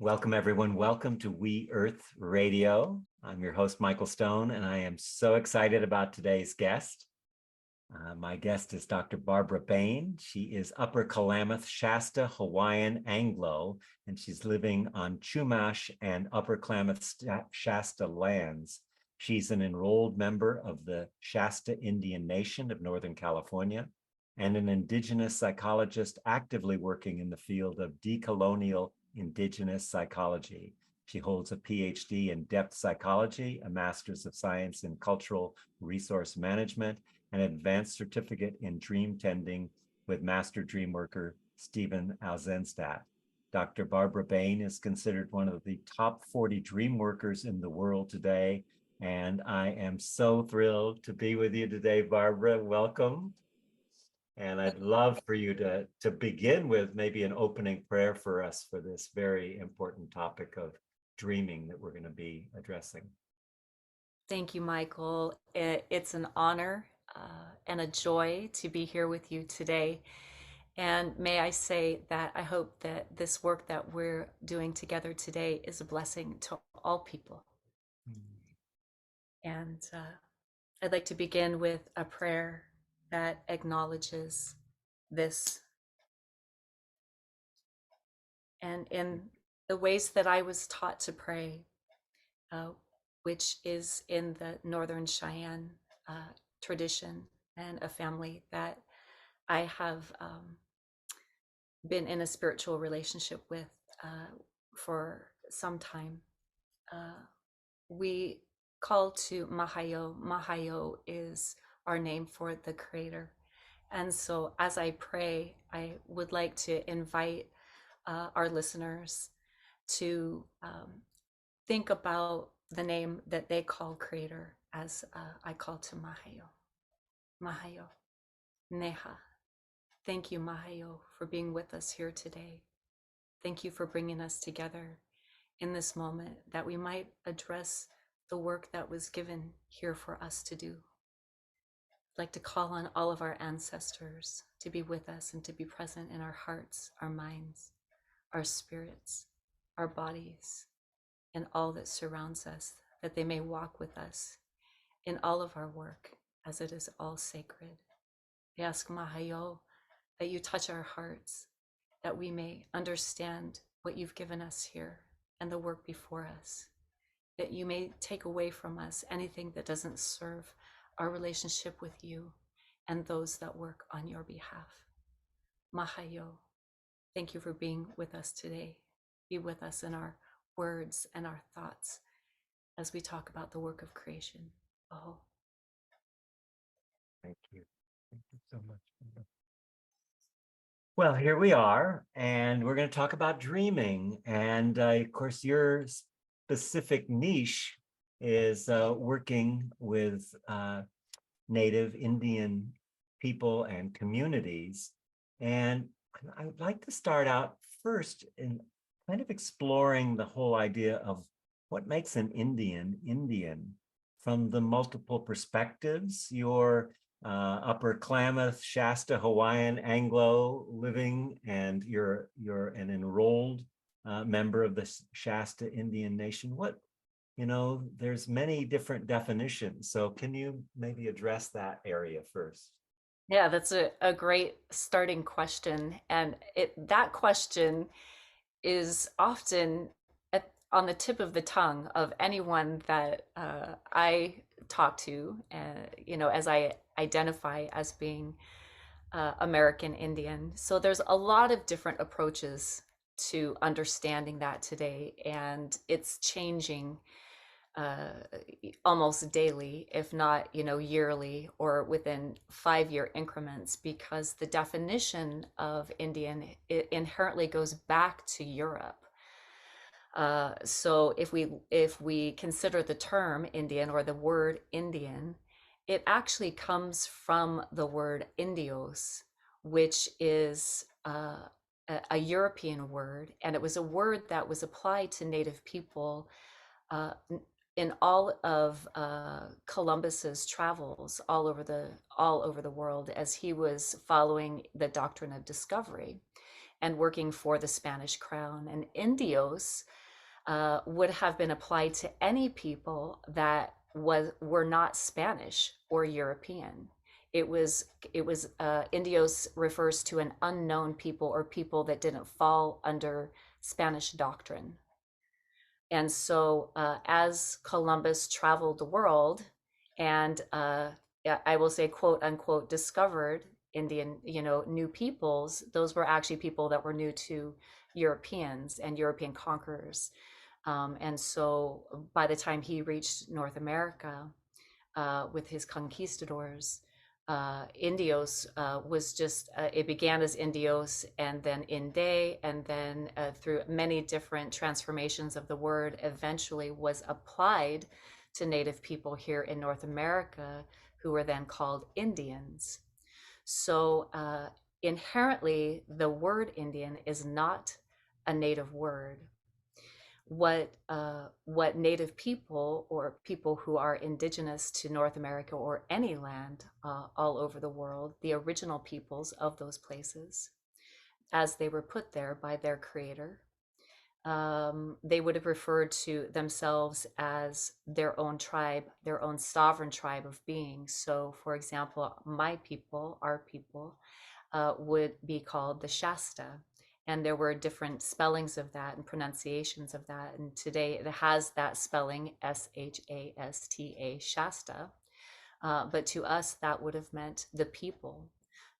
Welcome, everyone. Welcome to We Earth Radio. I'm your host, Michael Stone, and I am so excited about today's guest. My guest is Dr. Barbara Bain. She is Upper Klamath Shasta Hawaiian Anglo, and she's living on Chumash and Upper Klamath Shasta lands. She's an enrolled member of the Shasta Indian Nation of Northern California and an indigenous psychologist actively working in the field of decolonial indigenous psychology. She holds a PhD in depth psychology, a master's of science in cultural resource management, an advanced certificate in dream tending with master dream worker Stephen Alzenstadt. Dr. Barbara Bain is considered one of the top 40 dream workers in the world today. And I am so thrilled to be with you today, Barbara. Welcome. And I'd love for you to begin with maybe an opening prayer for us for this very important topic of dreaming that we're going to be addressing. Thank you, Michael. It's an honor and a joy to be here with you today. And may I say that I hope that this work that we're doing together today is a blessing to all people. And I'd like to begin with a prayer that acknowledges this. And in the ways that I was taught to pray, uh, which is in the Northern Cheyenne tradition and a family that I have been in a spiritual relationship with for some time. We call to Mahayo. Mahayo is our name for the Creator. And so as I pray, I would like to invite our listeners to think about the name that they call Creator as I call to Mahayo. Mahayo. Neha. Thank you, Mahayo, for being with us here today. Thank you for bringing us together in this moment that we might address the work that was given here for us to do. I'd like to call on all of our ancestors to be with us and to be present in our hearts, our minds, our spirits, our bodies, and all that surrounds us, that they may walk with us in all of our work as it is all sacred. We ask Mahayo that you touch our hearts, that we may understand what you've given us here and the work before us, that you may take away from us anything that doesn't serve our relationship with you and those that work on your behalf. Mahayo, thank you for being with us today. Be with us in our words and our thoughts as we talk about the work of creation. Oh. Thank you. Thank you so much. Well, here we are, and we're going to talk about dreaming. And of course, your specific niche is working with Native Indian people and communities. And I would like to start out first in kind of exploring the whole idea of what makes an Indian Indian from the multiple perspectives. Your Upper Klamath, Shasta, Hawaiian, Anglo living, and you're an enrolled member of the Shasta Indian Nation. There's many different definitions. So can you maybe address that area first? Yeah, that's a great starting question. And that question is often on the tip of the tongue of anyone that I talk to, as I identify as being American Indian. So there's a lot of different approaches to understanding that today, and it's changing uh, almost daily, if not, yearly or within 5-year increments, because the definition of Indian, it inherently goes back to Europe. So if we consider the term Indian or the word Indian, it actually comes from the word Indios, which is a European word, and it was a word that was applied to Native people uh, in all of Columbus's travels all over the world as he was following the doctrine of discovery. and working for the Spanish crown. And Indios would have been applied to any people that were not Spanish or European. It was Indios refers to an unknown people or people that didn't fall under Spanish doctrine. And so, as Columbus traveled the world and yeah, I will say, quote unquote, discovered Indian, new peoples, those were actually people that were new to Europeans and European conquerors. And so, by the time he reached North America with his conquistadors, Indios was just, it began as Indios and then Inde, and then through many different transformations of the word, eventually was applied to Native people here in North America, who were then called Indians. So inherently, the word Indian is not a native word. What Native people or people who are indigenous to North America or any land all over the world, the original peoples of those places, as they were put there by their creator, they would have referred to themselves as their own tribe, their own sovereign tribe of beings. So, for example, my people, our people, would be called the Shasta. And there were different spellings of that and pronunciations of that. And today it has that spelling, Shasta, Shasta. But to us, that would have meant the people.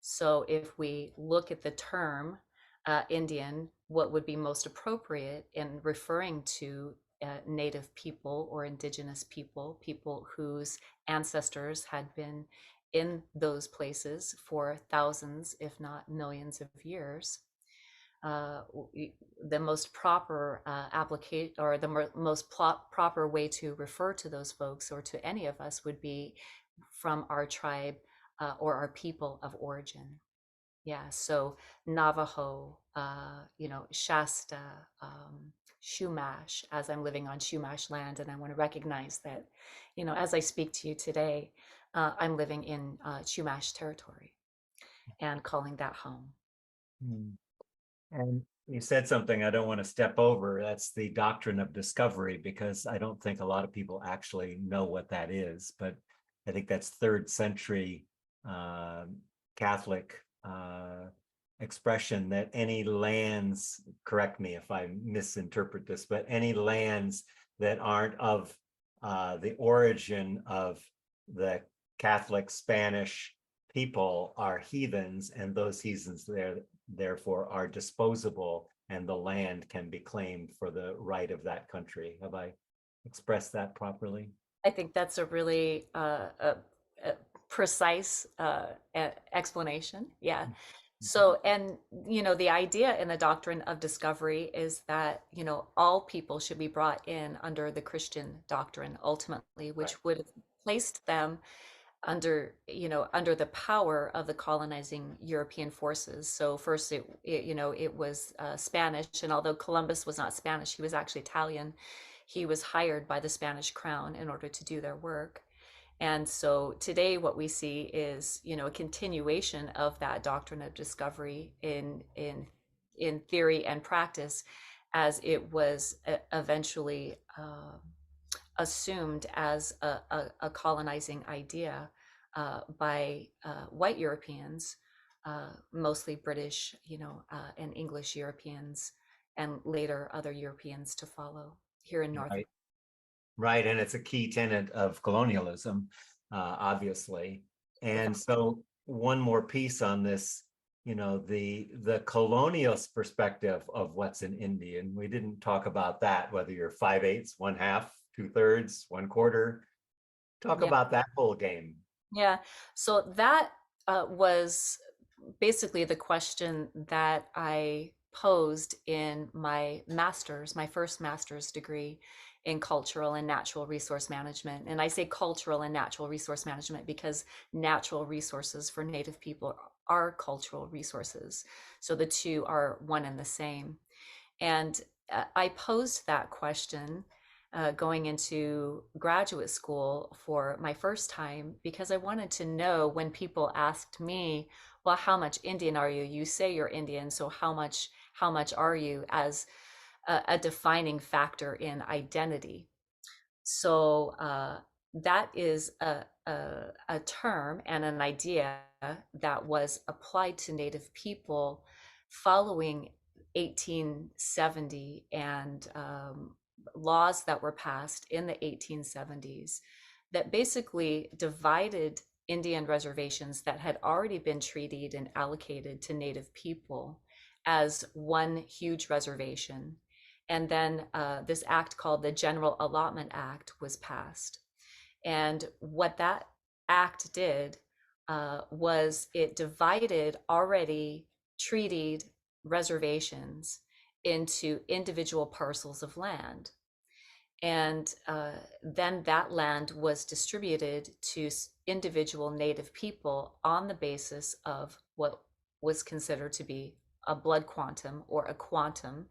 So if we look at the term Indian, what would be most appropriate in referring to Native people or indigenous people, people whose ancestors had been in those places for thousands, if not millions of years. Uh, the most proper application or the most proper way to refer to those folks or to any of us would be from our tribe or our people of origin. Yeah, so Navajo, Shasta, Chumash, as I'm living on Chumash land, and I want to recognize that, as I speak to you today, I'm living in Chumash territory and calling that home. Hmm. And you said something I don't want to step over. That's the doctrine of discovery, because I don't think a lot of people actually know what that is. But I think that's third century uh, Catholic expression that any lands, correct me if I misinterpret this, but any lands that aren't of the origin of the Catholic Spanish people are heathens, and those heathens therefore are disposable, and the land can be claimed for the right of that country. Have I expressed that properly? I think that's a really a precise explanation. Yeah. So, and the idea in the doctrine of discovery is that, all people should be brought in under the Christian doctrine ultimately, Right. which would have placed them under the power of the colonizing European forces. So first it was Spanish, and although Columbus was not Spanish, he was actually Italian. He was hired by the Spanish crown in order to do their work. And so today what we see is, a continuation of that doctrine of discovery in theory and practice, as it was eventually assumed as a colonizing idea by white Europeans, mostly British, and English Europeans, and later other Europeans to follow here in North Right. America. Right, and it's a key tenet of colonialism, obviously. And so one more piece on this, the colonial perspective of what's an Indian. We didn't talk about that, whether you're 5/8, 1/2, 2/3, 1/4. Talk Yeah, about that whole game. yeah. So that was basically the question that I posed in my first master's degree in cultural and natural resource management. And I say cultural and natural resource management because natural resources for Native people are cultural resources. So the two are one and the same. And I posed that question going into graduate school for my first time because I wanted to know, when people asked me, well, how much Indian are you? You say you're Indian, so how much are you, as a defining factor in identity. So that is a term and an idea that was applied to Native people following 1870 and laws that were passed in the 1870s that basically divided Indian reservations that had already been treated and allocated to Native people as one huge reservation. And then this act called the General Allotment Act was passed. And what that act did was it divided already treated reservations into individual parcels of land. And then that land was distributed to individual Native people on the basis of what was considered to be a blood quantum or a quantum,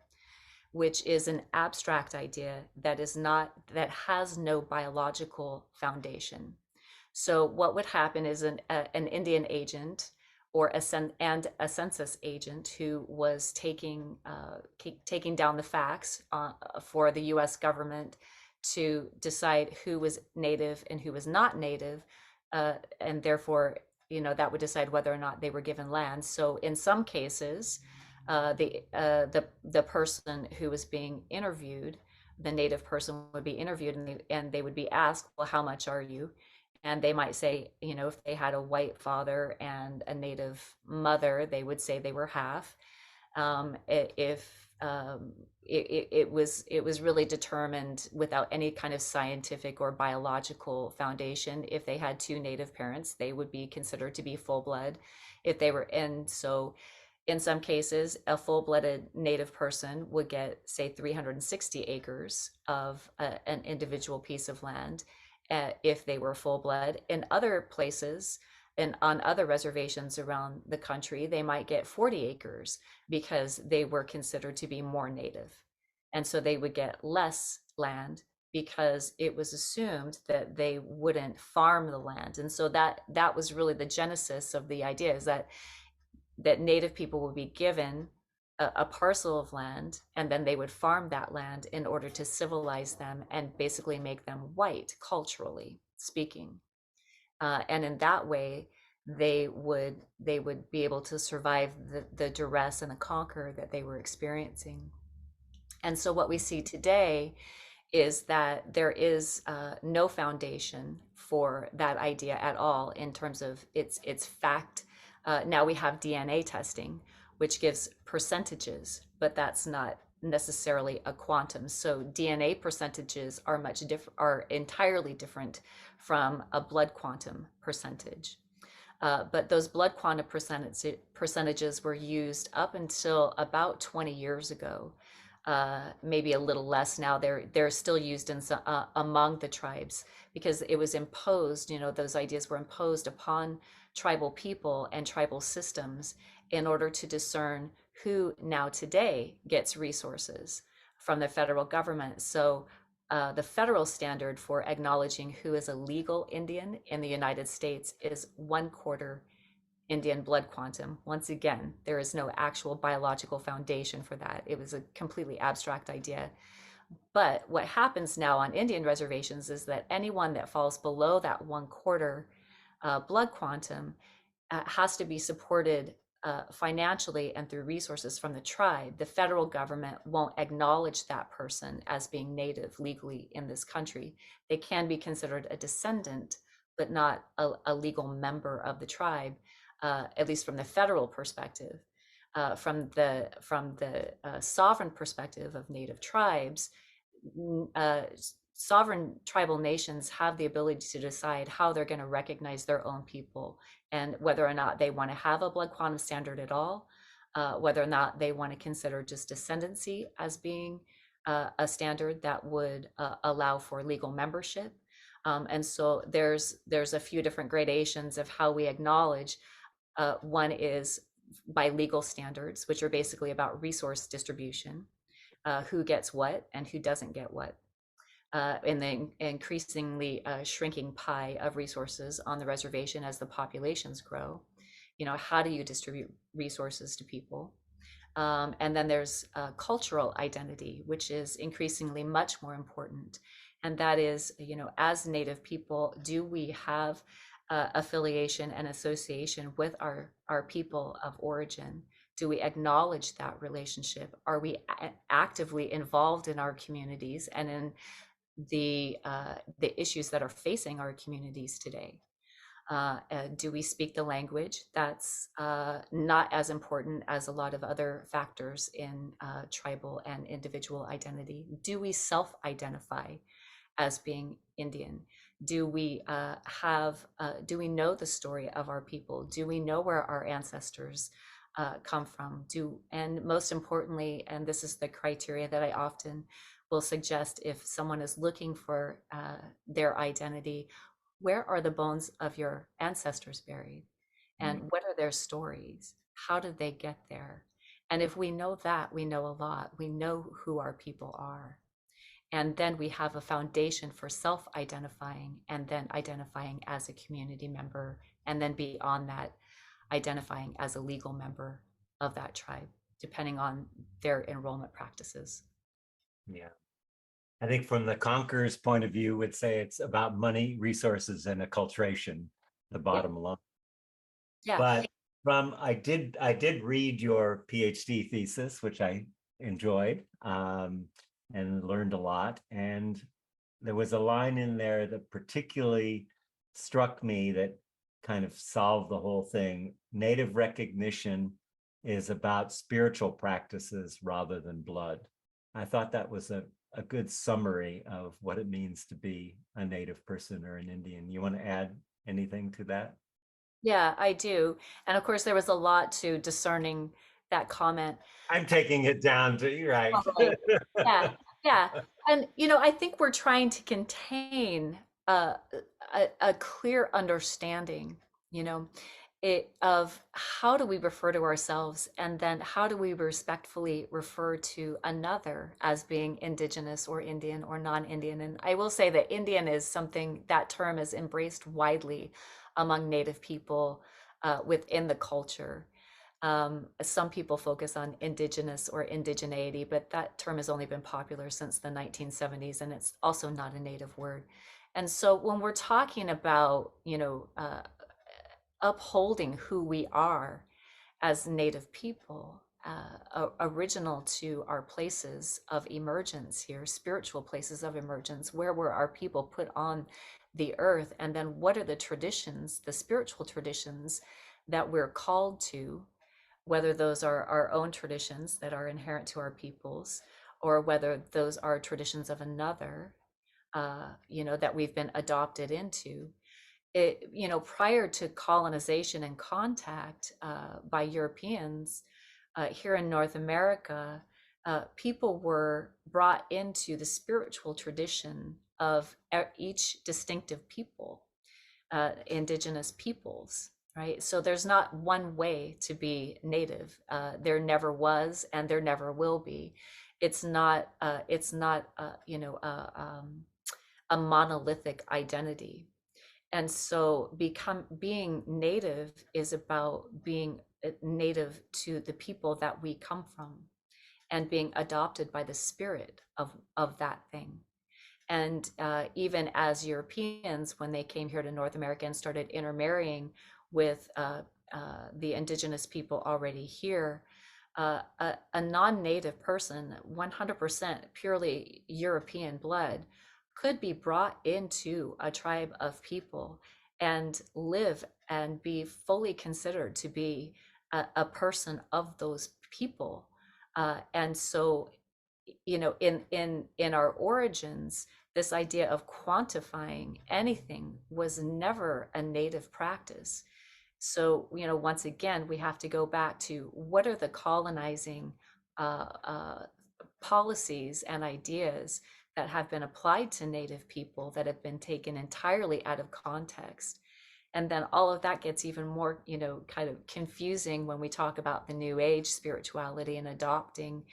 which is an abstract idea that has no biological foundation. So what would happen is an Indian agent or a census agent who was taking down the facts for the U.S. government to decide who was native and who was not native, and therefore, that would decide whether or not they were given land. So in some cases, the person who was being interviewed, the native person would be interviewed, and they would be asked, well, how much are you? And they might say, if they had a white father and a native mother, they would say they were half. If it was really determined without any kind of scientific or biological foundation. If they had two native parents, they would be considered to be full blood. If they were in so In some cases, a full-blooded native person would get, say, 360 acres of an individual piece of land if they were full blood. In other places and on other reservations around the country, they might get 40 acres because they were considered to be more native. And so they would get less land because it was assumed that they wouldn't farm the land. And so that was really the genesis of the idea, is that Native people would be given a parcel of land, and then they would farm that land in order to civilize them and basically make them white, culturally speaking. And in that way, they would be able to survive the duress and the conquer that they were experiencing. And so what we see today is that there is no foundation for that idea at all in terms of its fact. Now we have DNA testing, which gives percentages, but that's not necessarily a quantum. So DNA percentages are entirely different from a blood quantum percentage. But those blood quantum percentages were used up until about 20 years ago, maybe a little less now. They're still used among the tribes because it was imposed. Those ideas were imposed upon tribal people and tribal systems in order to discern who now today gets resources from the federal government. So the federal standard for acknowledging who is a legal Indian in the United States is 1/4 Indian blood quantum. Once again, there is no actual biological foundation for that. It was a completely abstract idea. But what happens now on Indian reservations is that anyone that falls below that 1/4 blood quantum has to be supported financially and through resources from the tribe. The federal government won't acknowledge that person as being native legally in this country. They can be considered a descendant, but not a legal member of the tribe, at least from the federal perspective. From the sovereign perspective of native tribes, uh, sovereign tribal nations have the ability to decide how they're going to recognize their own people and whether or not they want to have a blood quantum standard at all, whether or not they want to consider just descendancy as being a standard that would allow for legal membership. And so there's a few different gradations of how we acknowledge. One is by legal standards, which are basically about resource distribution, who gets what and who doesn't get what, in the increasingly shrinking pie of resources on the reservation as the populations grow. how do you distribute resources to people? And then there's cultural identity, which is increasingly much more important. And that is, as Native people, do we have affiliation and association with our people of origin? Do we acknowledge that relationship? Are we actively involved in our communities and in the issues that are facing our communities today? Do we speak the language? That's not as important as a lot of other factors in tribal and individual identity. Do we self-identify as being Indian? Do we know the story of our people? Do we know where our ancestors come from? And most importantly, and this is the criteria that I often will suggest if someone is looking for their identity, where are the bones of your ancestors buried? Mm. And what are their stories? How did they get there? And if we know that, we know a lot. We know who our people are. And then we have a foundation for self identifying and then identifying as a community member. And then beyond that, identifying as a legal member of that tribe, depending on their enrollment practices. Yeah. I think from the conqueror's point of view, would say it's about money, resources, and acculturation, the Yeah. bottom line. Yeah. But I did read your PhD thesis, which I enjoyed, and learned a lot. And there was a line in there that particularly struck me that kind of solved the whole thing. Native recognition is about spiritual practices rather than blood. I thought that was a good summary of what it means to be a Native person or an Indian. You want to add anything to that? Yeah, I do. And of course, there was a lot to discerning that comment. I'm taking it down to right. Totally. Yeah, yeah. And I think we're trying to contain a clear understanding, you know, of how do we refer to ourselves, and then how do we respectfully refer to another as being indigenous or Indian or non-Indian. And I will say that Indian is something, that term is embraced widely among Native people within the culture. Some people focus on indigenous or indigeneity, but that term has only been popular since the 1970s, and it's also not a native word. And so when we're talking about, upholding who we are as Native people, original to our places of emergence here, spiritual places of emergence, where were our people put on the earth? And then what are the traditions, the spiritual traditions that we're called to, whether those are our own traditions that are inherent to our peoples, or whether those are traditions of another, that we've been adopted into. Prior to colonization and contact by Europeans here in North America, people were brought into the spiritual tradition of each distinctive people, indigenous peoples, right? So there's not one way to be Native. There never was, and there never will be. It's not. A monolithic identity. And so being Native is about being native to the people that we come from and being adopted by the spirit of that thing. And even as Europeans, when they came here to North America and started intermarrying with the indigenous people already here, a non-native person, 100% purely European blood, could be brought into a tribe of people and live and be fully considered to be a person of those people. And so, in our origins, this idea of quantifying anything was never a native practice. So, once again, we have to go back to what are the colonizing policies and ideas that have been applied to Native people that have been taken entirely out of context. And then all of that gets even more, kind of confusing when we talk about the New Age spirituality and adopting,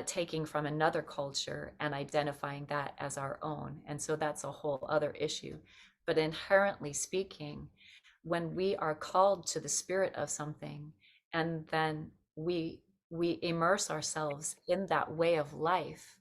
taking from another culture and identifying that as our own. And so that's a whole other issue. But inherently speaking, when we are called to the spirit of something, and then we immerse ourselves in that way of life,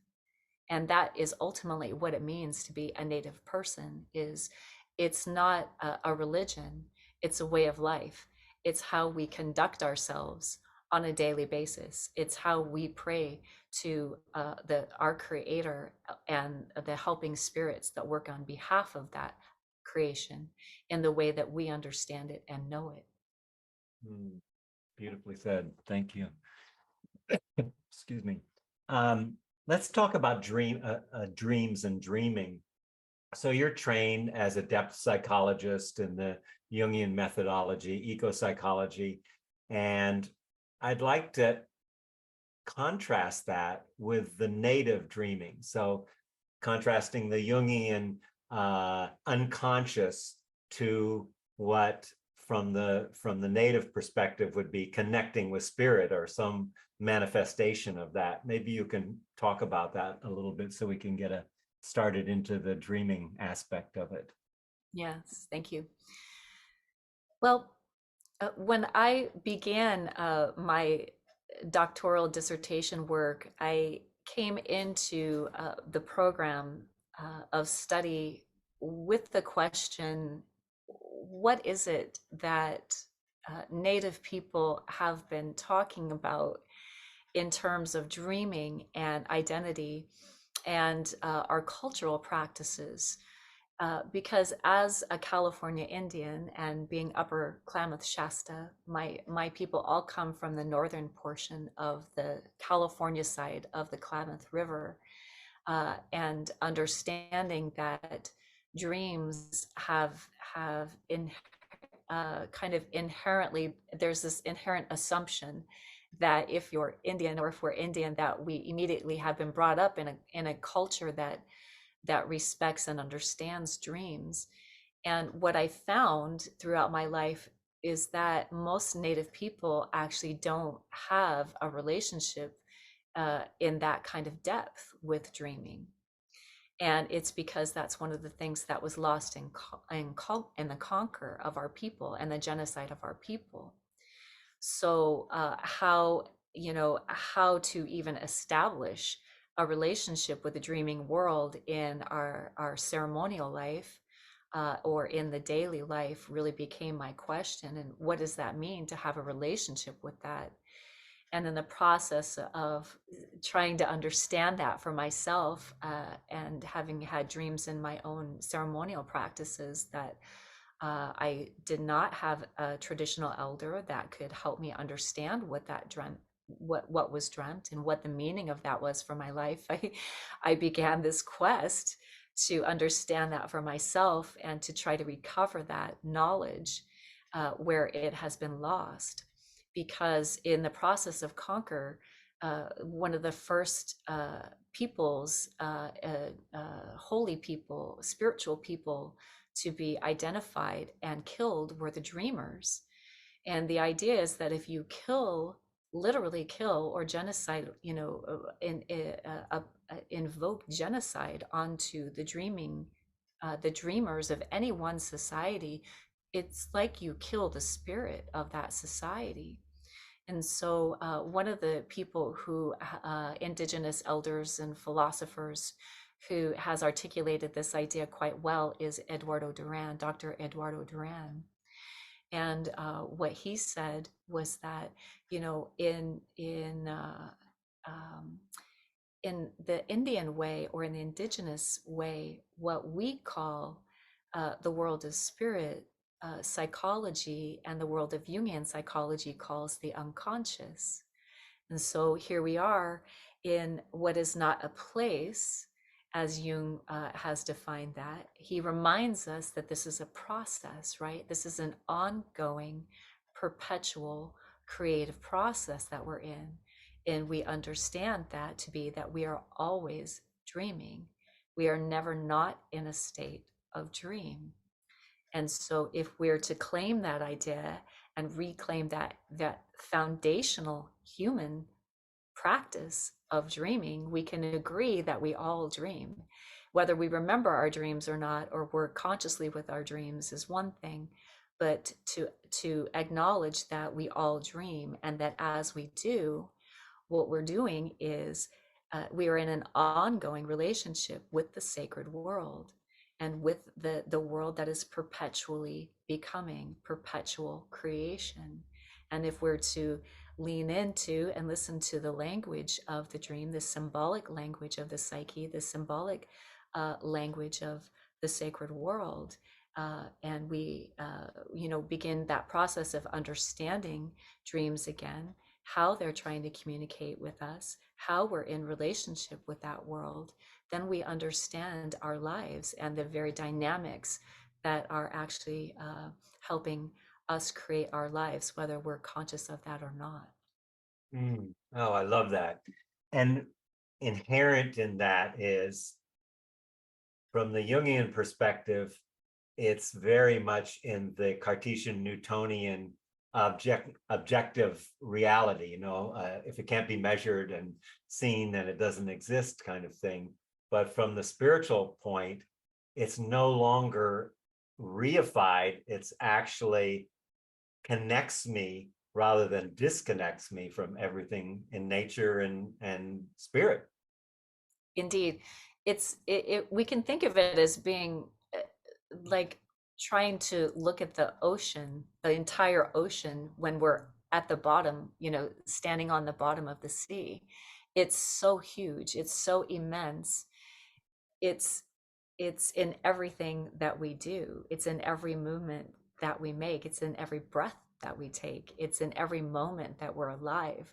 and that is ultimately what it means to be a native person. Is it's not a religion, it's a way of life. It's how we conduct ourselves on a daily basis. It's how we pray to the our creator and the helping spirits that work on behalf of that creation in the way that we understand it and know it. Mm, beautifully said. Thank you. Excuse me. Let's talk about dreams and dreaming. So you're trained as a depth psychologist in the Jungian methodology, eco psychology, and I'd like to contrast that with the native dreaming. So contrasting the Jungian unconscious to what from the native perspective would be connecting with spirit or some manifestation of that. Maybe you can talk about that a little bit so we can get started into the dreaming aspect of it. Yes, thank you. Well, when I began my doctoral dissertation work, I came into the program of study with the question, what is it that Native people have been talking about in terms of dreaming and identity and our cultural practices? Because as a California Indian and being Upper Klamath Shasta, my people all come from the northern portion of the California side of the Klamath River, and understanding that dreams have in kind of inherently, there's this inherent assumption that if you're Indian or if we're Indian, that we immediately have been brought up in a culture that respects and understands dreams. And what I found throughout my life is that most Native people actually don't have a relationship in that kind of depth with dreaming. And it's because that's one of the things that was lost in the conquer of our people and the genocide of our people. So how to even establish a relationship with the dreaming world in our ceremonial life, or in the daily life, really became my question. And what does that mean to have a relationship with that? And in the process of trying to understand that for myself, and having had dreams in my own ceremonial practices, that I did not have a traditional elder that could help me understand what that dreamt, what was dreamt, and what the meaning of that was for my life. I began this quest to understand that for myself and to try to recover that knowledge where it has been lost. Because in the process of conquer, one of the first peoples, holy people, spiritual people to be identified and killed were the dreamers. And the idea is that if you kill, literally kill or genocide, invoke genocide onto the the dreamers of any one society, it's like you kill the spirit of that society. And so, one of the people who, indigenous elders and philosophers who has articulated this idea quite well is Eduardo Duran, Dr. Eduardo Duran. And what he said was that, you know, um, in the Indian way or in the indigenous way, what we call the world of spirit, psychology, and the world of Jungian psychology calls the unconscious. And so here we are in what is not a place, as Jung has defined that. He reminds us that this is a process, right? This is an ongoing, perpetual creative process that we're in. And we understand that to be that we are always dreaming. We are never not in a state of dream. And so if we're to claim that idea and reclaim that foundational human practice of dreaming, we can agree that we all dream. Whether we remember our dreams or not, or work consciously with our dreams, is one thing. but to acknowledge that we all dream, and that as we do, what we're doing is we are in an ongoing relationship with the sacred world and with the world that is perpetually becoming, perpetual creation. And if we're to lean into and listen to the language of the dream, the symbolic language of the psyche, the symbolic language of the sacred world, and we begin that process of understanding dreams again, how they're trying to communicate with us, how we're in relationship with that world, then we understand our lives and the very dynamics that are actually helping us create our lives, whether we're conscious of that or not. Oh, I love that. And inherent in that is, from the Jungian perspective, it's very much in the Cartesian Newtonian objective reality. If it can't be measured and seen, then it doesn't exist, kind of thing. But from the spiritual point, it's no longer reified. It's actually connects me rather than disconnects me from everything in nature and spirit. Indeed, we can think of it as being like trying to look at the ocean, the entire ocean, when we're at the bottom, standing on the bottom of the sea. It's so huge, it's so immense. It's it's in everything that we do. It's in every movement that we make. It's in every breath that we take. It's in every moment that we're alive.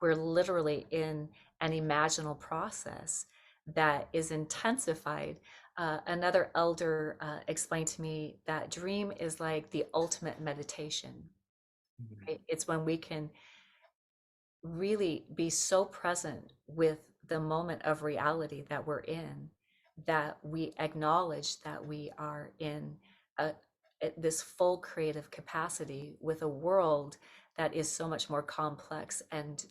We're literally in an imaginal process that is intensified. Another elder explained to me that dream is like the ultimate meditation. Right? It's when we can really be so present with the moment of reality that we're in, that we acknowledge that we are in a, this full creative capacity with a world that is so much more complex and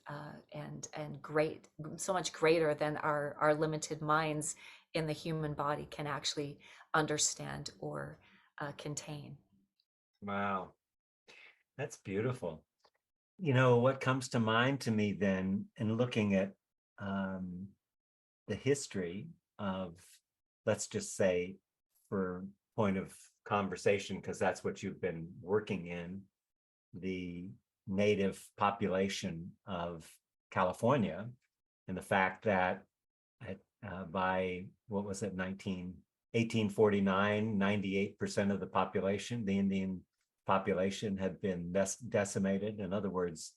great, so much greater than our limited minds in the human body can actually understand or contain. Wow, that's beautiful. What comes to mind to me then, in looking at um, the history of, let's just say, for point of conversation, because that's what you've been working in, the native population of California, and the fact that by, what was it, 1849, 98% of the population, the Indian population, had been decimated. In other words,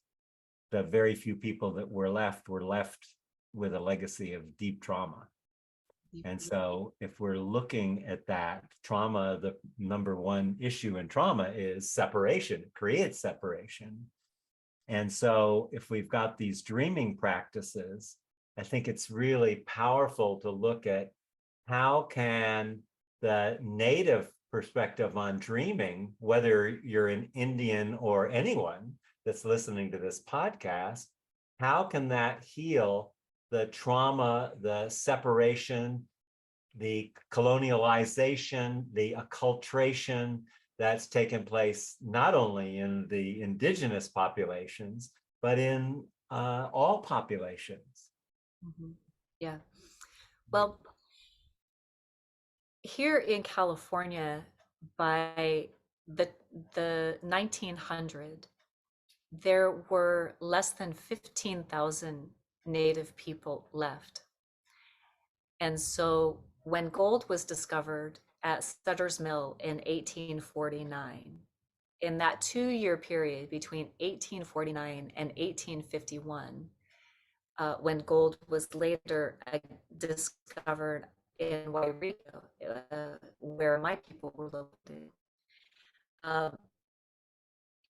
the very few people that were left with a legacy of deep trauma. And so if we're looking at that trauma, the number one issue in trauma is separation. It creates separation. And so if we've got these dreaming practices, I think it's really powerful to look at how can the native perspective on dreaming, whether you're an Indian or anyone that's listening to this podcast, how can that heal the trauma, the separation, the colonialization, the acculturation that's taken place not only in the indigenous populations, but in all populations. Mm-hmm. Yeah. Well, here in California, by the the 1900, there were less than 15,000 native people left. And so when gold was discovered at Sutter's Mill in 1849, in that 2-year period between 1849 and 1851, when gold was later discovered in Wairiko, where my people were located, um,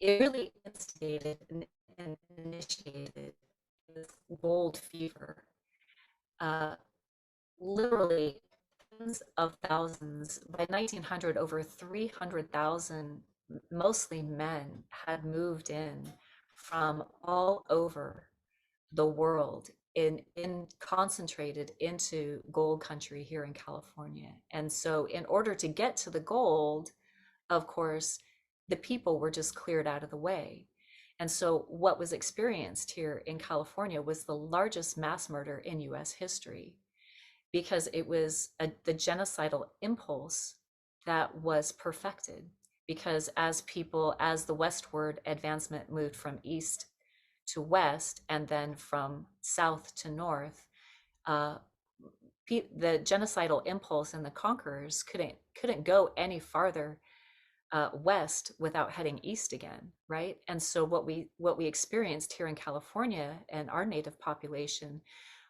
it really instigated and initiated this gold fever. Uh, Literally tens of thousands. By 1900, over 300,000, mostly men, had moved in from all over the world in concentrated into gold country here in California. And so in order to get to the gold, of course, the people were just cleared out of the way. And so what was experienced here in California was the largest mass murder in US history, because it was the genocidal impulse that was perfected. Because as the westward advancement moved from east to west and then from south to north, uh, the genocidal impulse and the conquerors couldn't go any farther west without heading east again, right? And so what we experienced here in California and our native population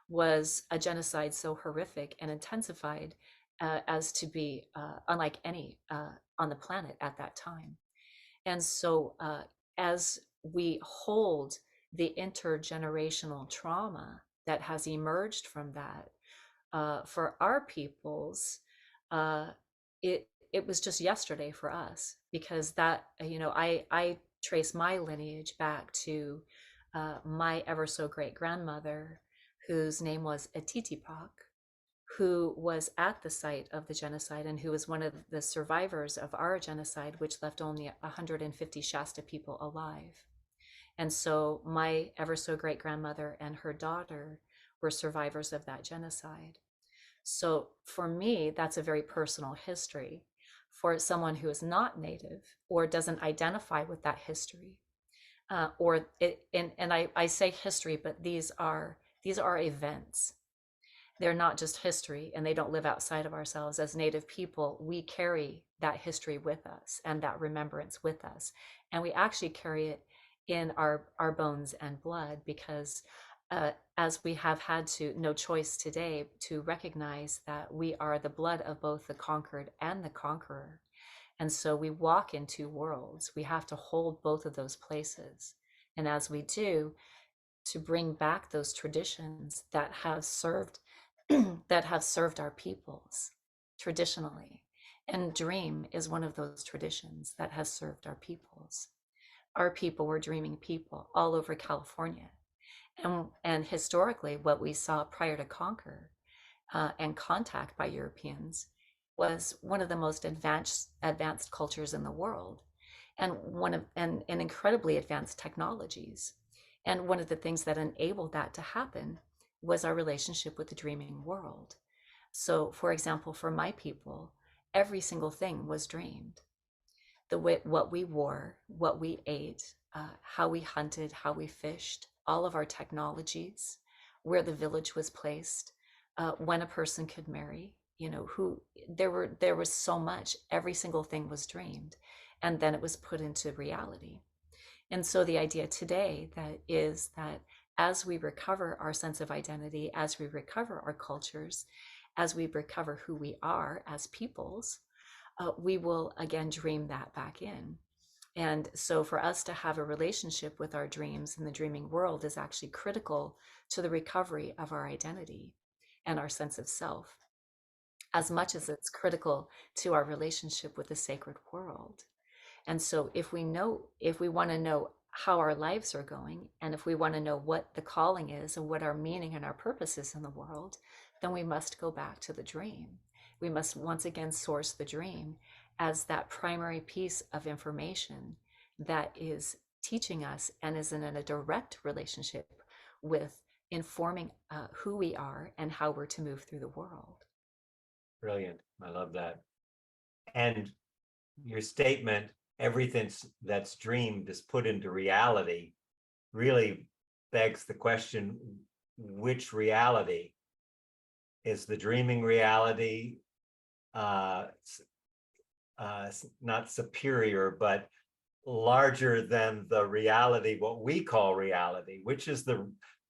was a genocide so horrific and intensified as to be unlike any on the planet at that time. And so as we hold the intergenerational trauma that has emerged from that, for our peoples, uh, it was just yesterday for us, because that, I trace my lineage back to my ever so great grandmother, whose name was Atitipak, who was at the site of the genocide and who was one of the survivors of our genocide, which left only 150 Shasta people alive. And so my ever so great grandmother and her daughter were survivors of that genocide. So for me, that's a very personal history. For someone who is not Native or doesn't identify with that history, and I say history, but these are events. They're not just history, and they don't live outside of ourselves. As Native people, we carry that history with us and that remembrance with us, and we actually carry it in our bones and blood, because as we have had to no choice today to recognize that we are the blood of both the conquered and the conqueror. And so we walk in two worlds. We have to hold both of those places. And as we do, to bring back those traditions that have served that have served our peoples traditionally. And dream is one of those traditions that has served our peoples. Our people were dreaming people all over California. And historically, what we saw prior to conquer and contact by Europeans was one of the most advanced cultures in the world, and incredibly advanced technologies. And one of the things that enabled that to happen was our relationship with the dreaming world. So, for example, for my people, every single thing was dreamed. The way, what we wore, what we ate, how we hunted, how we fished, all of our technologies, where the village was placed, when a person could marry, who there was so much. Every single thing was dreamed, and then it was put into reality. And so the idea today that is that as we recover our sense of identity, as we recover our cultures, as we recover who we are as peoples, we will again dream that back in. And so for us to have a relationship with our dreams in the dreaming world is actually critical to the recovery of our identity and our sense of self, as much as it's critical to our relationship with the sacred world. And so if we want to know how our lives are going, and if we want to know what the calling is and what our meaning and our purpose is in the world, then we must go back to the dream. We must once again source the dream as that primary piece of information that is teaching us and is in a direct relationship with informing who we are and how we're to move through the world. Brilliant. I love that. And your statement, everything that's dreamed is put into reality, really begs the question, which reality? Is the dreaming reality not superior, but larger than the reality, what we call reality, which is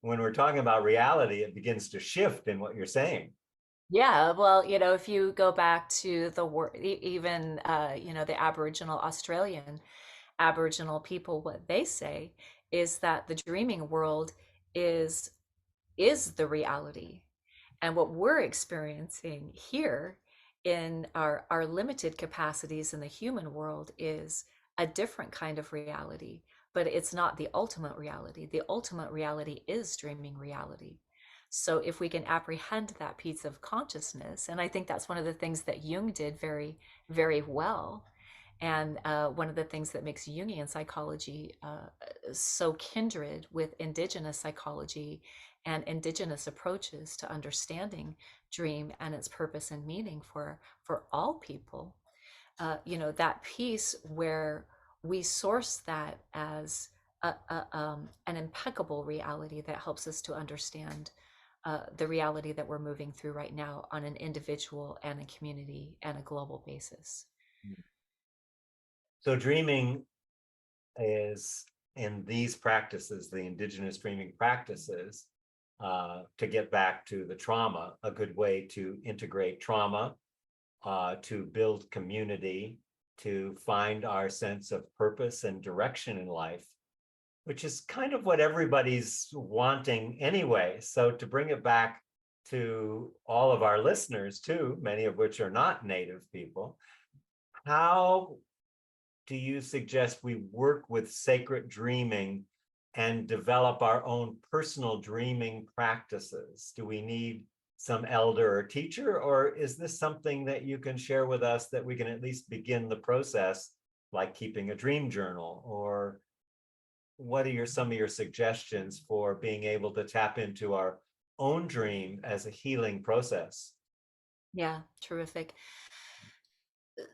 when we're talking about reality, it begins to shift in what you're saying. Yeah, well, if you go back to even, the Aboriginal people, what they say is that the dreaming world is is the reality. And what we're experiencing here in our limited capacities in the human world is a different kind of reality, but it's not the ultimate reality. The ultimate reality is dreaming reality. So if we can apprehend that piece of consciousness, and I think that's one of the things that Jung did very, very well, And one of the things that makes Jungian psychology so kindred with indigenous psychology and indigenous approaches to understanding dream and its purpose and meaning for all people, that piece where we source that as an impeccable reality that helps us to understand the reality that we're moving through right now on an individual and a community and a global basis. So dreaming is in these practices, the indigenous dreaming practices, to get back to the trauma, a good way to integrate trauma, to build community, to find our sense of purpose and direction in life, which is kind of what everybody's wanting anyway. So to bring it back to all of our listeners too, many of which are not Native people, how do you suggest we work with sacred dreaming and develop our own personal dreaming practices? Do we need some elder or teacher, or is this something that you can share with us that we can at least begin the process, like keeping a dream journal? Or what are some of your suggestions for being able to tap into our own dream as a healing process? Yeah, terrific.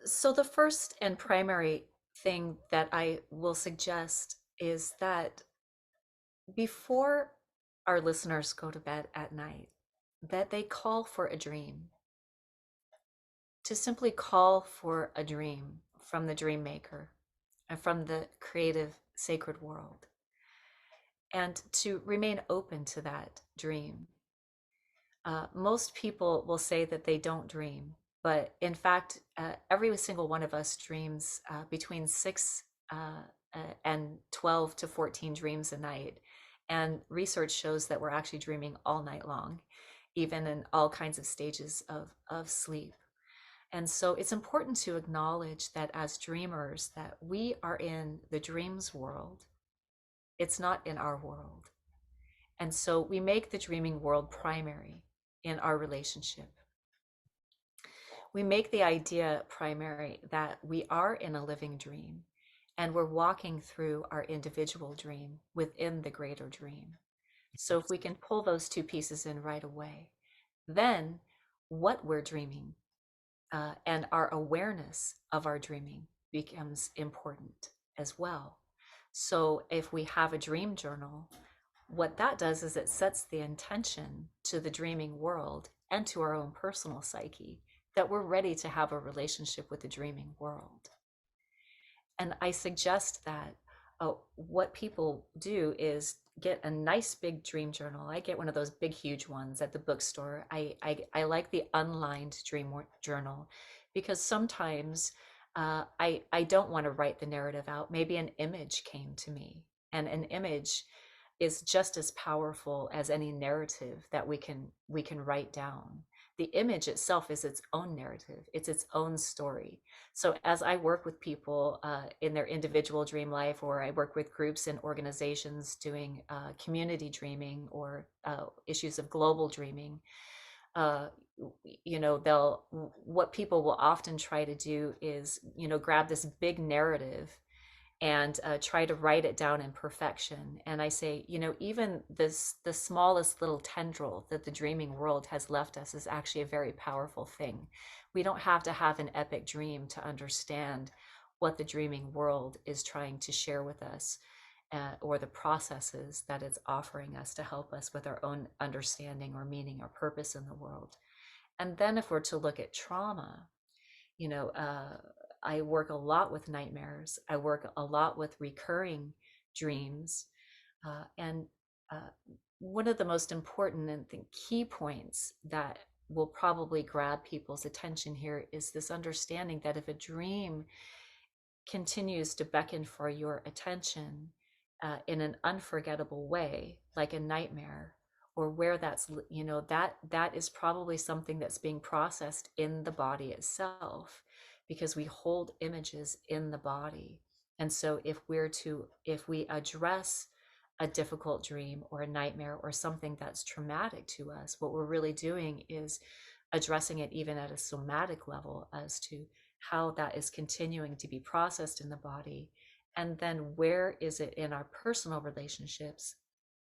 So, the first and primary thing that I will suggest is that before our listeners go to bed at night, that they call for a dream, to simply call for a dream from the dream maker and from the creative sacred world, and to remain open to that dream. Most people will say that they don't dream, but in fact, every single one of us dreams between 6 and 12 to 14 dreams a night. And research shows that we're actually dreaming all night long, even in all kinds of stages of sleep. And so it's important to acknowledge that as dreamers, that we are in the dreams world. It's not in our world. And so we make the dreaming world primary in our relationship. We make the idea primary that we are in a living dream and we're walking through our individual dream within the greater dream. So if we can pull those two pieces in right away, then what we're dreaming and our awareness of our dreaming becomes important as well. So if we have a dream journal, what that does is it sets the intention to the dreaming world and to our own personal psyche that we're ready to have a relationship with the dreaming world. And I suggest that what people do is get a nice big dream journal. I get one of those big, huge ones at the bookstore. I like the unlined dream journal because sometimes I don't want to write the narrative out. Maybe an image came to me, and an image is just as powerful as any narrative that we can write down. The image itself is its own narrative. It's its own story. So as I work with people in their individual dream life, or I work with groups and organizations doing community dreaming or issues of global dreaming, uh, they'll what people will often try to do is grab this big narrative and try to write it down in perfection. And I say, even the smallest little tendril that the dreaming world has left us is actually a very powerful thing. We don't have to have an epic dream to understand what the dreaming world is trying to share with us, or the processes that it's offering us to help us with our own understanding or meaning or purpose in the world. And then if we're to look at trauma, you know, uh, I work a lot with nightmares. I work a lot with recurring dreams. And one of the most important and the key points that will probably grab people's attention here is this understanding that if a dream continues to beckon for your attention in an unforgettable way, like a nightmare, or where that is probably something that's being processed in the body itself, because we hold images in the body. And so if we address a difficult dream or a nightmare or something that's traumatic to us, what we're really doing is addressing it even at a somatic level as to how that is continuing to be processed in the body, and then where is it in our personal relationships,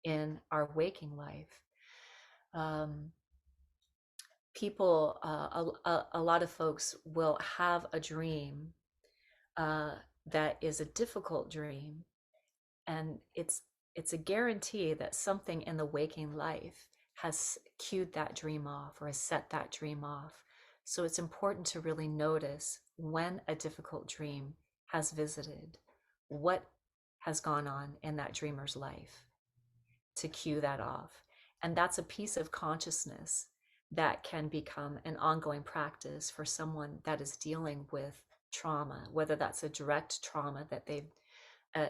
in our waking life. Um, People, a lot of folks will have a dream uh, that is a difficult dream, and it's a guarantee that something in the waking life has cued that dream off or has set that dream off. So it's important to really notice when a difficult dream has visited, what has gone on in that dreamer's life to cue that off. And that's a piece of consciousness that can become an ongoing practice for someone that is dealing with trauma, whether that's a direct trauma that they've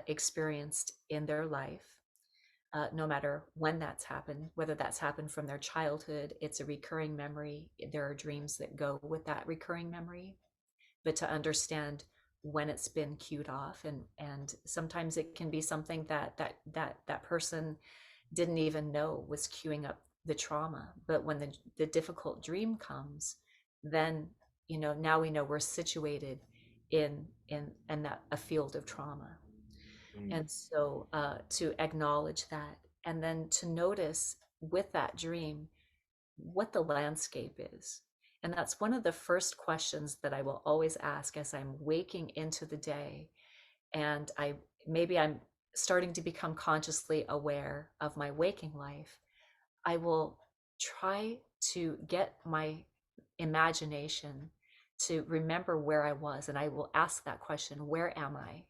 experienced in their life, no matter when that's happened, whether that's happened from their childhood, it's a recurring memory. There are dreams that go with that recurring memory, but to understand when it's been cued off, and sometimes it can be something that person didn't even know was queuing up the trauma. But when the difficult dream comes, then now we know we're situated in that a field of trauma. Mm. And so to acknowledge that, and then to notice with that dream what the landscape is. And that's one of the first questions that I will always ask as I'm waking into the day. And I'm starting to become consciously aware of my waking life. I will try to get my imagination to remember where I was. And I will ask that question, where am I?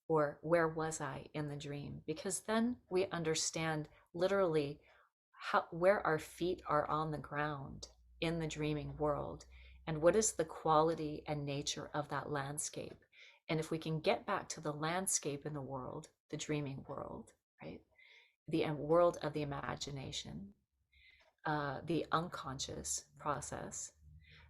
Or where was I in the dream? Because then we understand literally where our feet are on the ground in the dreaming world, and what is the quality and nature of that landscape. And if we can get back to the landscape in the world, the dreaming world, right? The world of the imagination, the unconscious process,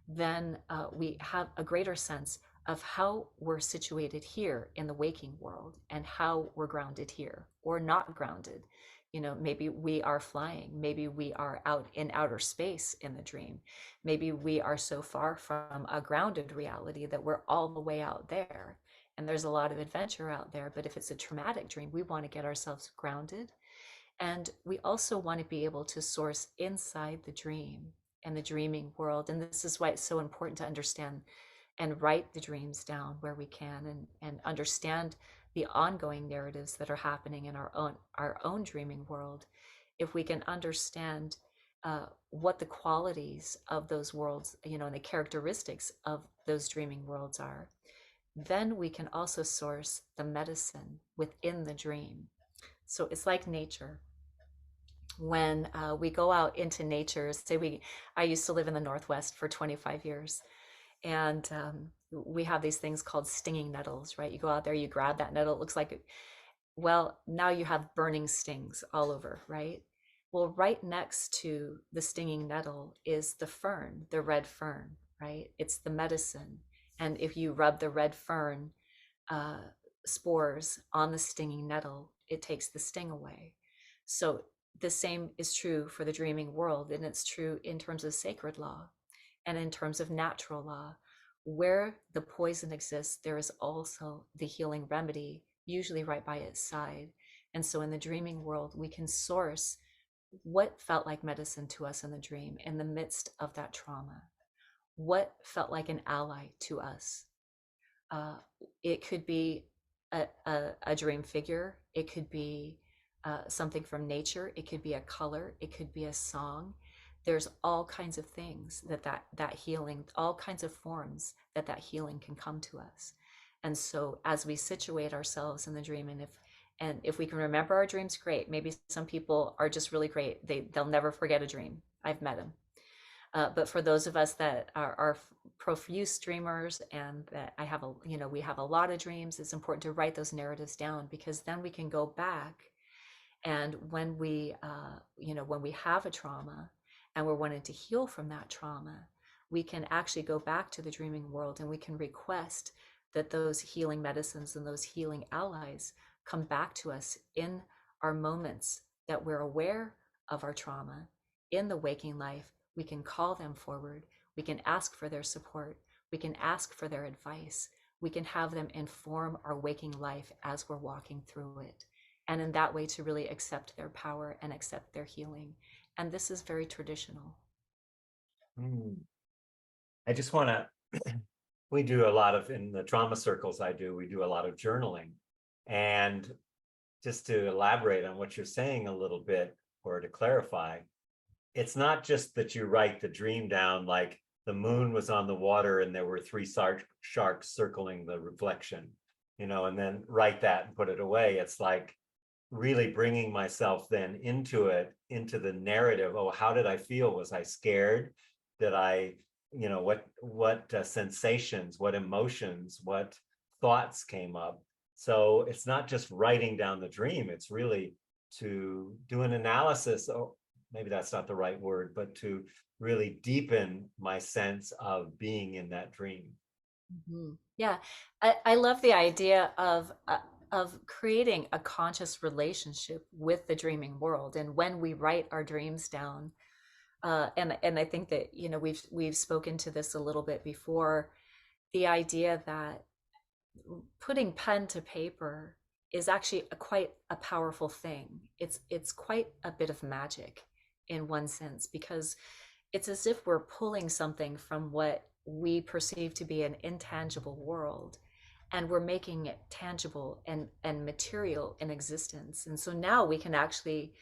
then we have a greater sense of how we're situated here in the waking world and how we're grounded here or not grounded. Maybe we are flying, maybe we are out in outer space in the dream, maybe we are so far from a grounded reality that we're all the way out there, and there's a lot of adventure out there. But if it's a traumatic dream, we want to get ourselves grounded, and we also want to be able to source inside the dream and the dreaming world. And this is why it's so important to understand and write the dreams down where we can, and understand the ongoing narratives that are happening in our own dreaming world. If we can understand what the qualities of those worlds, and the characteristics of those dreaming worlds are, then we can also source the medicine within the dream. So it's like nature. When we go out into nature, I used to live in the Northwest for 25 years, and we have these things called stinging nettles, right? You go out there, you grab that nettle, it looks like, well, now you have burning stings all over, right? Well, right next to the stinging nettle is the fern, the red fern, right? It's the medicine. And if you rub the red fern uh, spores on the stinging nettle, it takes the sting away. So the same is true for the dreaming world, and it's true in terms of sacred law and in terms of natural law. Where the poison exists, there is also the healing remedy, usually right by its side. And so in the dreaming world, we can source what felt like medicine to us in the dream in the midst of that trauma, what felt like an ally to us. uh, it could be a dream figure. It could be something from nature. It could be a color. It could be a song. There's all kinds of things that healing, all kinds of forms that healing can come to us. And so as we situate ourselves in the dream, and if we can remember our dreams, great. Maybe some people are just really great. They'll never forget a dream. I've met them. But for those of us that are profuse dreamers, and that we have a lot of dreams, it's important to write those narratives down, because then we can go back, and when we have a trauma and we're wanting to heal from that trauma, we can actually go back to the dreaming world, and we can request that those healing medicines and those healing allies come back to us in our moments that we're aware of our trauma in the waking life. We can call them forward. We can ask for their support. We can ask for their advice. We can have them inform our waking life as we're walking through it. And in that way, to really accept their power and accept their healing. And this is very traditional. Mm. I just want to, we do a lot of, in the trauma circles I do, we do a lot of journaling. And just to elaborate on what you're saying a little bit, or to clarify, it's not just that you write the dream down like the moon was on the water and there were three sharks circling the reflection, and then write that and put it away. It's like really bringing myself then into it, into the narrative. Oh, how did I feel? Was I scared? Did I, what sensations, what emotions, what thoughts came up? So it's not just writing down the dream, it's really to do an analysis. Oh, maybe that's not the right word, but to really deepen my sense of being in that dream. Yeah, I love the idea of creating a conscious relationship with the dreaming world. And when we write our dreams down, and I think that we've spoken to this a little bit before, the idea that putting pen to paper is actually quite a powerful thing. It's quite a bit of magic in one sense, because it's as if we're pulling something from what we perceive to be an intangible world, and we're making it tangible and material in existence. And so now we can actually,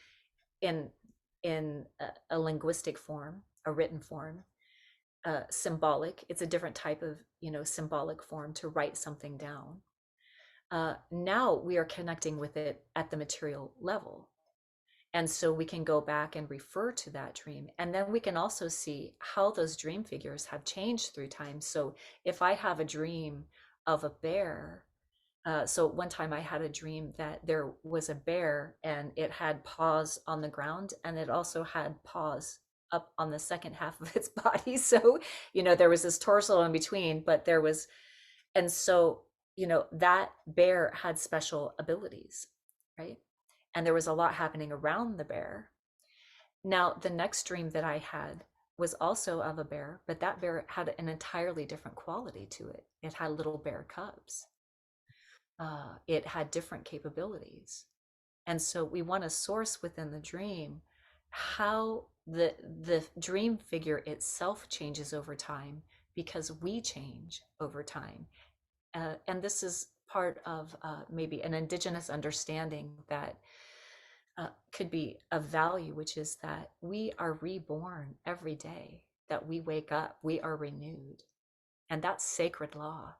in a linguistic form, a written form, symbolic, it's a different type of symbolic form to write something down. Now we are connecting with it at the material level. And so we can go back and refer to that dream. And then we can also see how those dream figures have changed through time. So if I have a dream of a bear, so one time I had a dream that there was a bear and it had paws on the ground, and it also had paws up on the second half of its body. So, there was this torso in between, but there was, and so, that bear had special abilities, right? And there was a lot happening around the bear. Now, the next dream that I had was also of a bear, but that bear had an entirely different quality to it. It had little bear cubs. It had different capabilities. And so we want to source within the dream how the dream figure itself changes over time, because we change over time. And this is part of maybe an indigenous understanding that could be of value, which is that we are reborn every day that we wake up, we are renewed. And that's sacred law.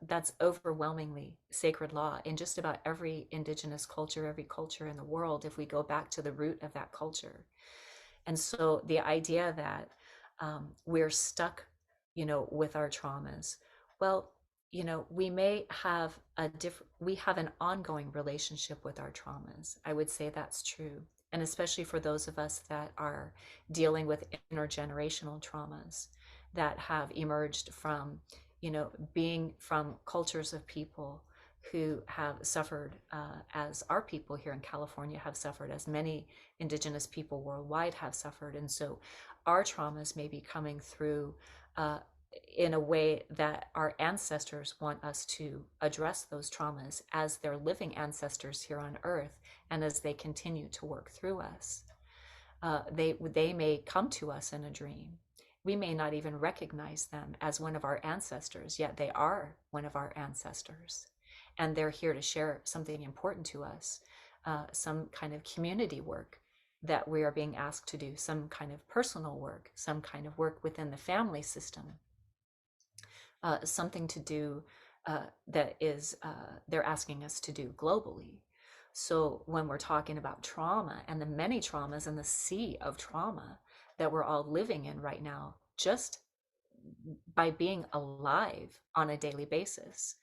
That's overwhelmingly sacred law in just about every indigenous culture, every culture in the world, if we go back to the root of that culture. And so the idea that we're stuck, with our traumas, well, we may have we have an ongoing relationship with our traumas. I would say that's true. And especially for those of us that are dealing with intergenerational traumas that have emerged from, being from cultures of people who have suffered, as our people here in California have suffered, as many indigenous people worldwide have suffered. And so our traumas may be coming through in a way that our ancestors want us to address those traumas as their living ancestors here on earth, and as they continue to work through us. They may come to us in a dream. We may not even recognize them as one of our ancestors, yet they are one of our ancestors. And they're here to share something important to us, some kind of community work that we are being asked to do, some kind of personal work, some kind of work within the family system, something to do that is they're asking us to do globally. So when we're talking about trauma and the many traumas and the sea of trauma that we're all living in right now, just by being alive on a daily basis,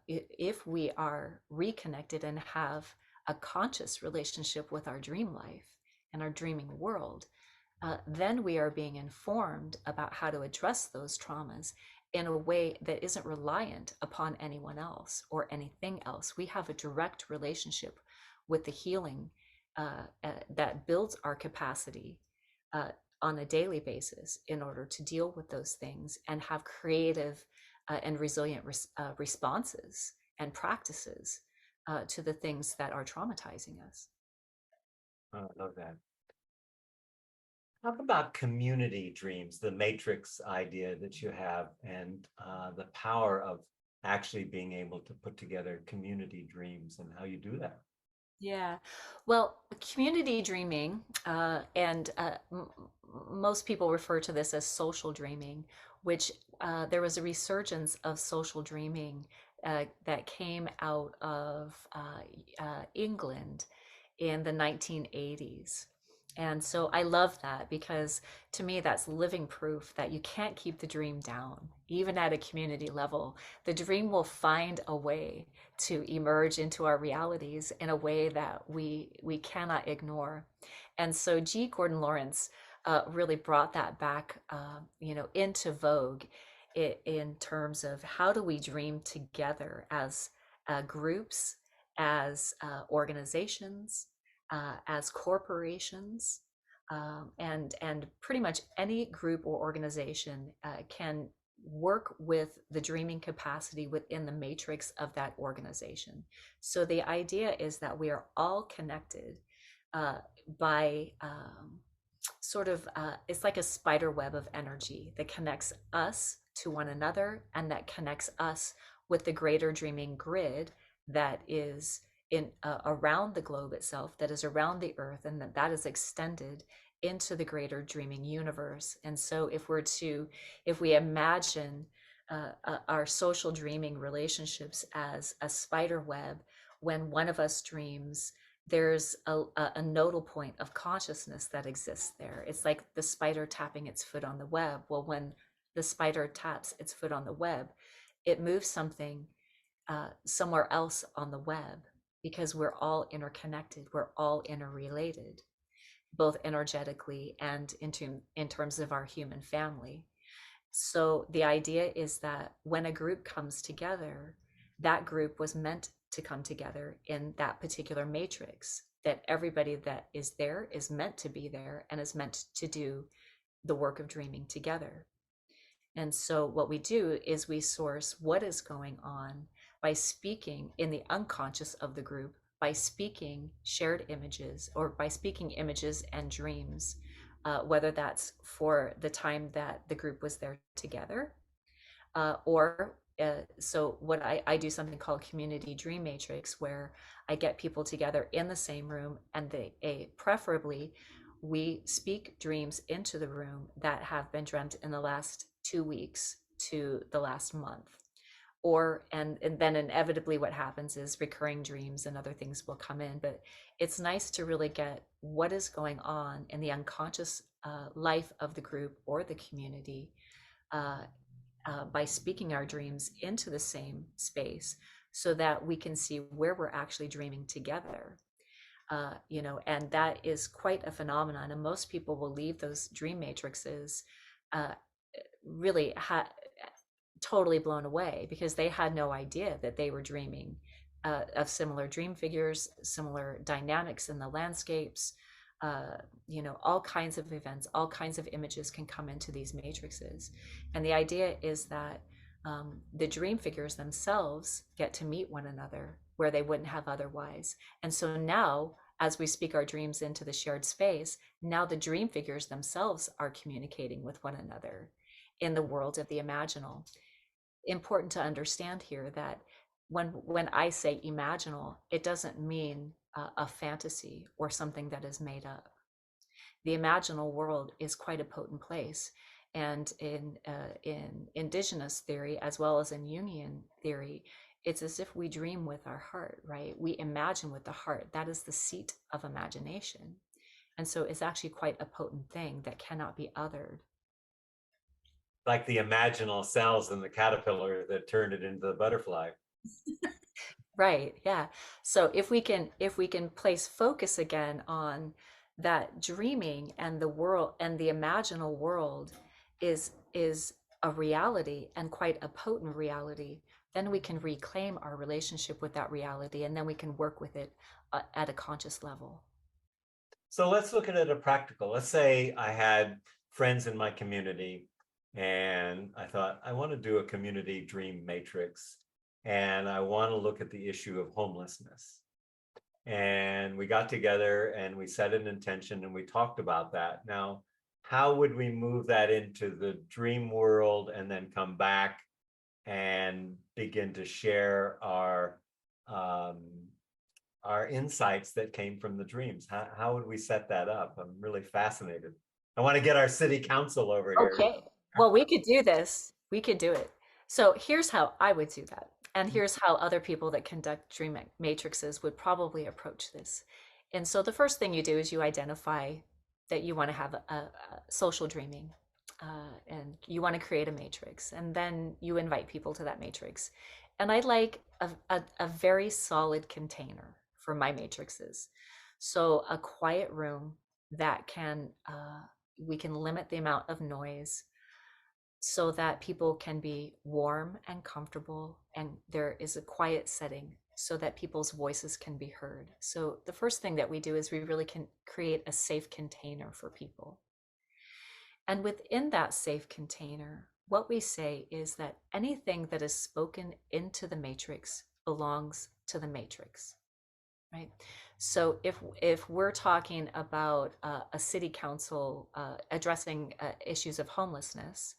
if we are reconnected and have a conscious relationship with our dream life and our dreaming world, then we are being informed about how to address those traumas in a way that isn't reliant upon anyone else or anything else. We have a direct relationship with the healing that builds our capacity on a daily basis in order to deal with those things and have creative and resilient responses and practices to the things that are traumatizing us. Oh, I love that. Talk about community dreams, the matrix idea that you have, and the power of actually being able to put together community dreams and how you do that. Yeah. Well, community dreaming, and most people refer to this as social dreaming, which there was a resurgence of social dreaming that came out of England in the 1980s. And so I love that because to me, that's living proof that you can't keep the dream down, even at a community level. The dream will find a way to emerge into our realities in a way that we cannot ignore. And so G. Gordon Lawrence really brought that back, into vogue in terms of how do we dream together as groups, as organizations, as corporations, and pretty much any group or organization can work with the dreaming capacity within the matrix of that organization. So the idea is that we are all connected uh, by it's like a spider web of energy that connects us to one another and that connects us with the greater dreaming grid that is in around the globe itself, that is around the earth, and that is extended into the greater dreaming universe. And so if we imagine our social dreaming relationships as a spider web, when one of us dreams, there's a nodal point of consciousness that exists there. It's like the spider tapping its foot on the web. Well, when the spider taps its foot on the web, it moves something somewhere else on the web because we're all interconnected, we're all interrelated, both energetically and in terms of our human family. So the idea is that when a group comes together, that group was meant to come together in that particular matrix, that everybody that is there is meant to be there and is meant to do the work of dreaming together. And so what we do is we source what is going on by speaking in the unconscious of the group, by speaking shared images or by speaking images and dreams, whether that's for the time that the group was there together, so what I do something called community dream matrix, where I get people together in the same room and preferably we speak dreams into the room that have been dreamt in the last 2 weeks to the last month. And then inevitably what happens is recurring dreams and other things will come in. But it's nice to really get what is going on in the unconscious life of the group or the community uh, by speaking our dreams into the same space so that we can see where we're actually dreaming together. And that is quite a phenomenon. And most people will leave those dream matrices uh, really totally blown away because they had no idea that they were dreaming of similar dream figures, similar dynamics in the landscapes. All kinds of events, all kinds of images can come into these matrices. And the idea is that the dream figures themselves get to meet one another where they wouldn't have otherwise. And so now, as we speak our dreams into the shared space, now the dream figures themselves are communicating with one another in the world of the imaginal. Important to understand here that when I say imaginal, it doesn't mean a fantasy or something that is made up. The imaginal world is quite a potent place, and in indigenous theory as well as in Jungian theory, it's as if we dream with our heart, right? We imagine with the heart. That is the seat of imagination, and so it's actually quite a potent thing that cannot be othered. Like the imaginal cells in the caterpillar that turned it into the butterfly. Right, yeah. So if we can place focus again on that dreaming and the world and the imaginal world is a reality and quite a potent reality, then we can reclaim our relationship with that reality and then we can work with it at a conscious level. So let's look at it a practical. Let's say I had friends in my community and I thought I want to do a community dream matrix and I want to look at the issue of homelessness. And we got together and we set an intention and we talked about that. Now, how would we move that into the dream world and then come back and begin to share um, our insights that came from the dreams? How would we set that up? I'm really fascinated. I want to get our city council over here. Okay. Well, we could do this. We could do it. So here's how I would do that. And here's how other people that conduct dream matrices would probably approach this. And so the first thing you do is you identify that you want to have a social dreaming, and you want to create a matrix. And then you invite people to that matrix. And I like a very solid container for my matrices. So a quiet room that can we can limit the amount of noise so that people can be warm and comfortable, and there is a quiet setting so that people's voices can be heard. So the first thing that we do is we really can create a safe container for people. And within that safe container, what we say is that anything that is spoken into the matrix belongs to the matrix, right? So if we're talking about a city council addressing issues of homelessness,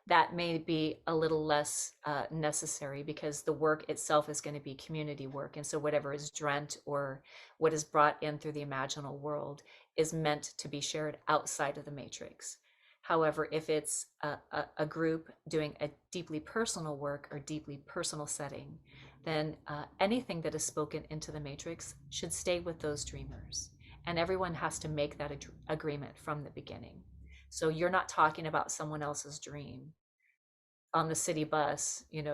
that may be a little less necessary because the work itself is going to be community work. And so whatever is dreamt or what is brought in through the imaginal world is meant to be shared outside of the matrix. However, if it's a group doing a deeply personal work or deeply personal setting, then anything that is spoken into the matrix should stay with those dreamers. And everyone has to make that agreement from the beginning. So you're not talking about someone else's dream on the city bus, Right,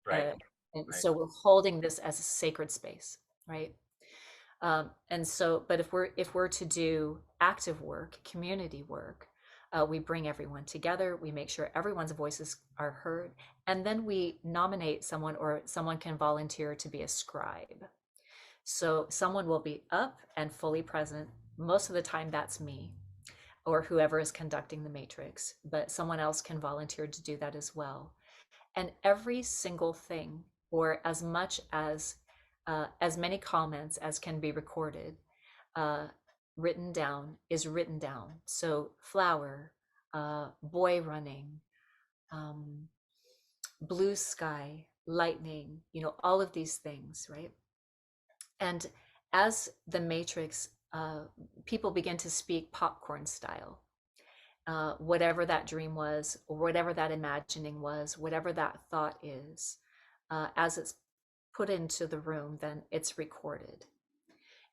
uh, and right. so we're holding this as a sacred space, right? And so, but if we're to do active work, community work, we bring everyone together. We make sure everyone's voices are heard, and then we nominate someone, or someone can volunteer to be a scribe. So someone will be up and fully present. Most of the time, that's me or whoever is conducting the matrix, but someone else can volunteer to do that as well. And every single thing, or as many comments as can be recorded, uh, written down, is written down. So flower, boy running, um, blue sky, lightning, all of these things, right? And as the matrix, people begin to speak popcorn style. Whatever that dream was, or whatever that imagining was, whatever that thought is, as it's put into the room, then it's recorded.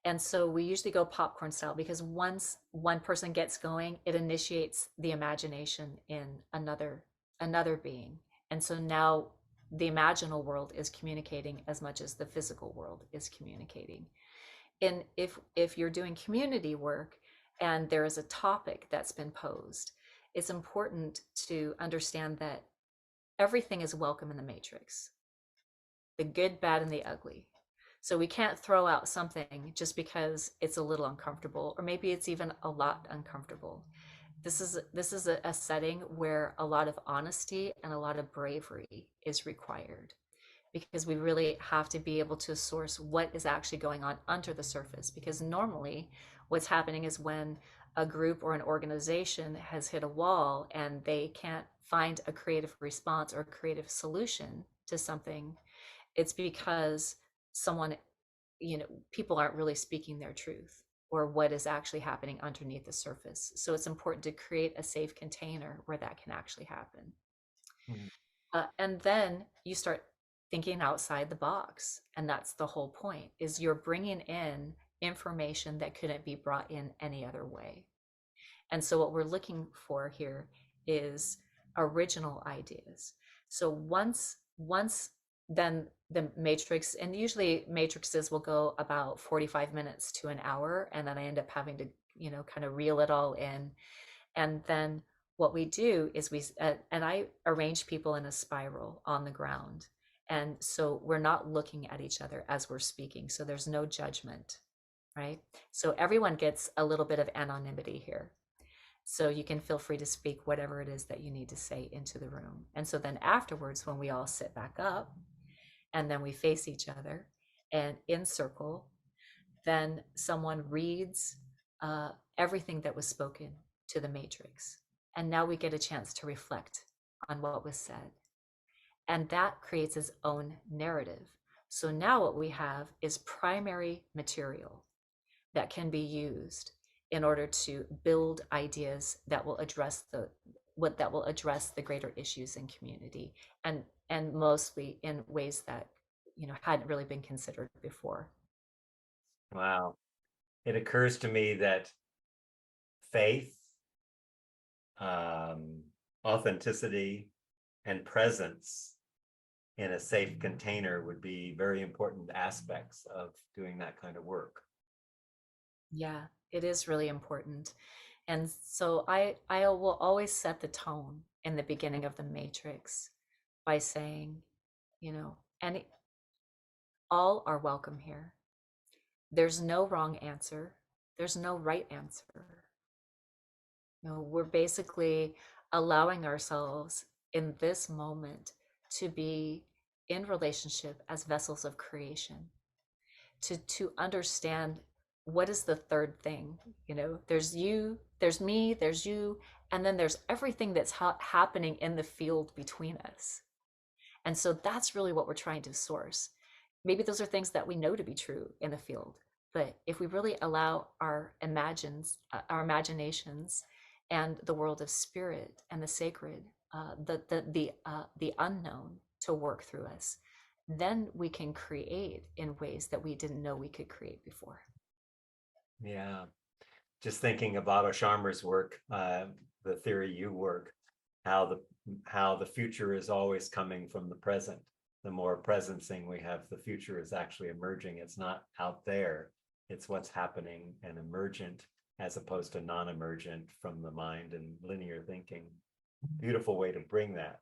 And so we usually go popcorn style because once one person gets going, it initiates the imagination in another being. And so now the imaginal world is communicating as much as the physical world is communicating. And if you're doing community work and there is a topic that's been posed, it's important to understand that everything is welcome in the matrix, the good, bad, and the ugly. So we can't throw out something just because it's a little uncomfortable, or maybe it's even a lot uncomfortable. This is a setting where a lot of honesty and a lot of bravery is required, because we really have to be able to source what is actually going on under the surface. Because normally what's happening is when a group or an organization has hit a wall and they can't find a creative response or a creative solution to something, it's because someone, people aren't really speaking their truth or what is actually happening underneath the surface. So it's important to create a safe container where that can actually happen. Mhm. And then you start thinking outside the box. And that's the whole point, is you're bringing in information that couldn't be brought in any other way. And so what we're looking for here is original ideas. So once then the matrix, and usually matrices will go about 45 minutes to an hour, and then I end up having to, kind of reel it all in. And then what we do is and I arrange people in a spiral on the ground. And so we're not looking at each other as we're speaking. So there's no judgment. right? So everyone gets a little bit of anonymity here. So you can feel free to speak whatever it is that you need to say into the room. And so then afterwards, when we all sit back up and then we face each other and in circle, then someone reads everything that was spoken to the matrix. And now we get a chance to reflect on what was said. And that creates its own narrative. So now what we have is primary material that can be used in order to build ideas that will address the greater issues in community, and mostly in ways that hadn't really been considered before. Wow. It occurs to me that faith, um, authenticity, and presence in a safe container would be very important aspects of doing that kind of work. Yeah, it is really important. And so I will always set the tone in the beginning of the matrix by saying, and all are welcome here. There's no wrong answer. There's no right answer. We're basically allowing ourselves in this moment to be in relationship as vessels of creation, to understand what is the third thing. There's you, there's me, there's you, and then there's everything that's happening in the field between us. And so that's really what we're trying to source. Maybe those are things that we know to be true in the field, but if we really allow our imaginations, and the world of spirit and the sacred, the unknown to work through us, then we can create in ways that we didn't know we could create before. Yeah. Just thinking of Otto Scharmer's work, the theory you work, how the future is always coming from the present. The more presencing we have, the future is actually emerging. It's not out there. It's what's happening and emergent as opposed to non-emergent from the mind and linear thinking. Beautiful way to bring that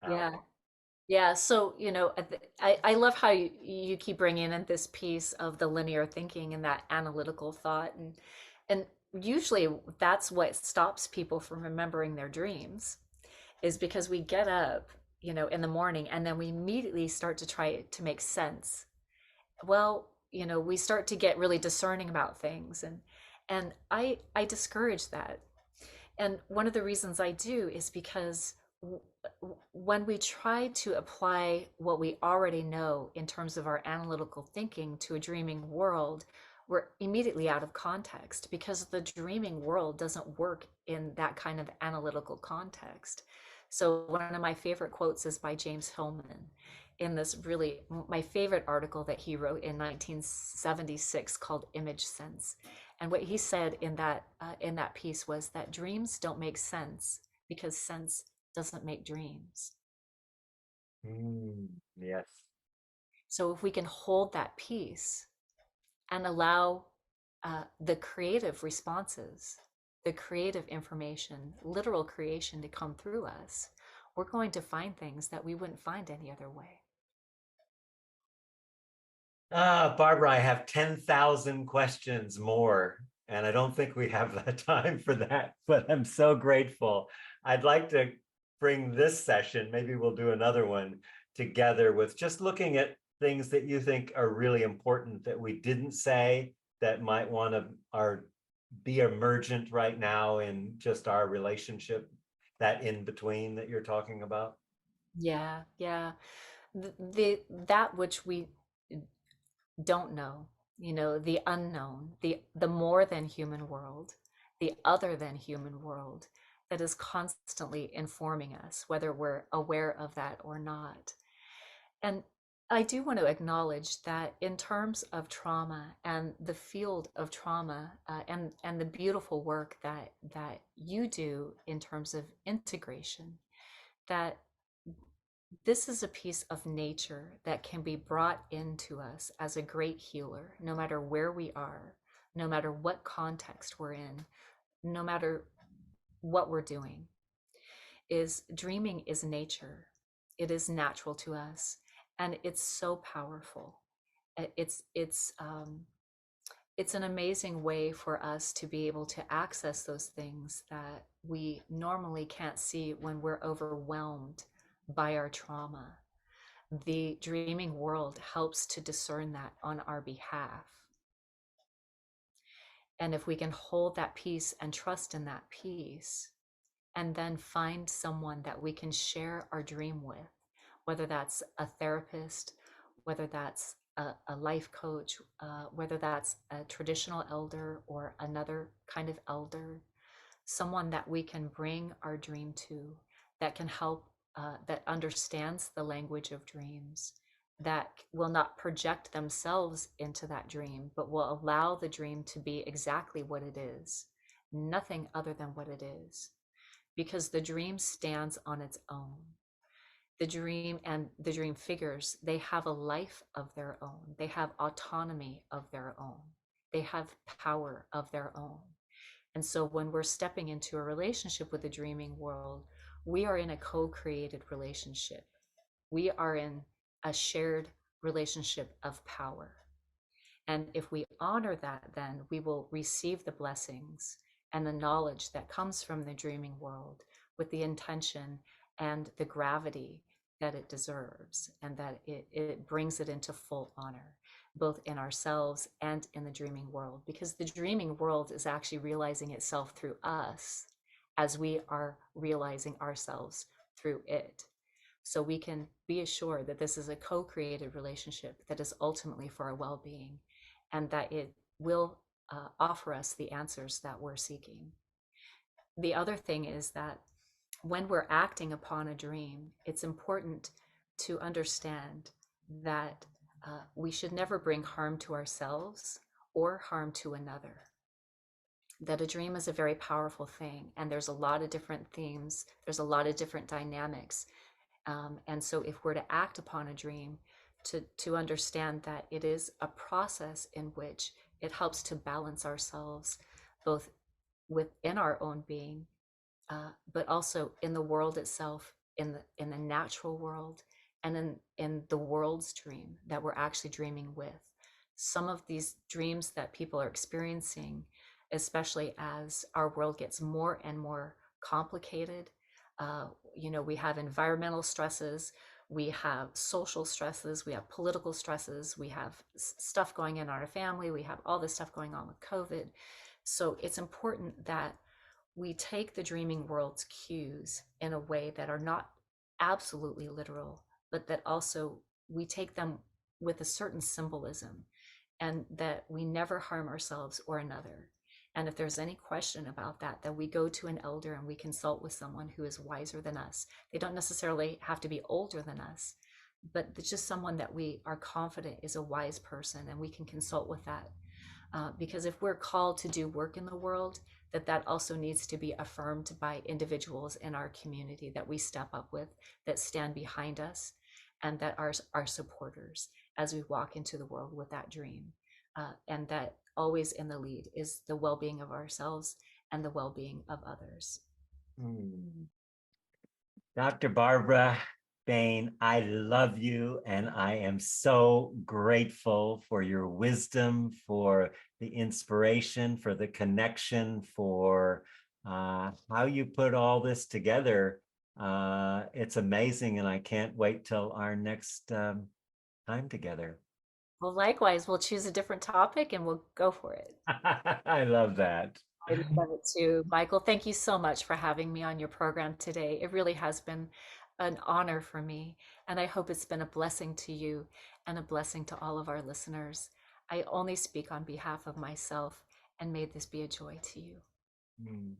out. Yeah. Yeah, so I love how you keep bringing in this piece of the linear thinking and that analytical thought, and usually that's what stops people from remembering their dreams, is because we get up, in the morning, and then we immediately start to try to make sense. Well, we start to get really discerning about things, and I discourage that. And one of the reasons I do is because when we try to apply what we already know in terms of our analytical thinking to a dreaming world, we're immediately out of context, because the dreaming world doesn't work in that kind of analytical context. So one of my favorite quotes is by James Hillman in this really my favorite article that he wrote in 1976 called Image Sense. And what he said in that piece was that dreams don't make sense because sense doesn't make dreams. Yes. So if we can hold that piece and allow the creative responses, the creative information, literal creation to come through us, we're going to find things that we wouldn't find any other way. Barbara, I have 10,000 questions more, and I don't think we have the time for that, but I'm so grateful. I'd like to bring this session, maybe we'll do another one together, with just looking at things that you think are really important that we didn't say, that might want to be emergent right now in just our relationship, that in between that you're talking about. Yeah, yeah. That which we don't know, the unknown, the more than human world, the other than human world, that is constantly informing us, whether we're aware of that or not. And I do want to acknowledge that in terms of trauma and the field of trauma, and the beautiful work that you do in terms of integration, that this is a piece of nature that can be brought into us as a great healer, no matter where we are, no matter what context we're in, no matter what we're doing. Is dreaming is nature. It is natural to us, and it's so powerful. It's it's an amazing way for us to be able to access those things that we normally can't see when we're overwhelmed by our trauma. The dreaming world helps to discern that on our behalf. And if we can hold that peace and trust in that peace, and then find someone that we can share our dream with, whether that's a therapist, whether that's a life coach, whether that's a traditional elder or another kind of elder, someone that we can bring our dream to, that can help, that understands the language of dreams, that will not project themselves into that dream, but will allow the dream to be exactly what it is, nothing other than what it is, because the dream stands on its own. The dream and the dream figures, they have a life of their own. They have autonomy of their own. They have power of their own. And so when we're stepping into a relationship with the dreaming world, we are in a co-created relationship. We are in a shared relationship of power. And if we honor that, then we will receive the blessings and the knowledge that comes from the dreaming world with the intention and the gravity that it deserves, and that it brings it into full honor, both in ourselves and in the dreaming world, because the dreaming world is actually realizing itself through us as we are realizing ourselves through it. So we can be assured that this is a co-created relationship that is ultimately for our well-being, and that it will offer us the answers that we're seeking. The other thing is that when we're acting upon a dream, it's important to understand that we should never bring harm to ourselves or harm to another. That a dream is a very powerful thing, and there's a lot of different themes, there's a lot of different dynamics. And so if we're to act upon a dream, to understand that it is a process in which it helps to balance ourselves both within our own being, but also in the world itself, in the natural world, and in the world's dream that we're actually dreaming with. Some of these dreams that people are experiencing, especially as our world gets more and more complicated, we have environmental stresses, we have social stresses, we have political stresses, we have stuff going in our family, we have all this stuff going on with COVID. So it's important that we take the dreaming world's cues in a way that are not absolutely literal, but that also we take them with a certain symbolism, and that we never harm ourselves or another. And if there's any question about that, that we go to an elder and we consult with someone who is wiser than us. They don't necessarily have to be older than us, but it's just someone that we are confident is a wise person, and we can consult with that. Because if we're called to do work in the world, that also needs to be affirmed by individuals in our community that we step up with, that stand behind us, and that are our supporters as we walk into the world with that dream. And that always in the lead is the well-being of ourselves and the well-being of others. Dr. Barbara Bain, I love you, and I am so grateful for your wisdom, for the inspiration, for the connection, for how you put all this together. It's amazing, and I can't wait till our next time together. Well, likewise, we'll choose a different topic and we'll go for it. I love that. I love it too. Michael, thank you so much for having me on your program today. It really has been an honor for me, and I hope it's been a blessing to you and a blessing to all of our listeners. I only speak on behalf of myself, and may this be a joy to you. Mm.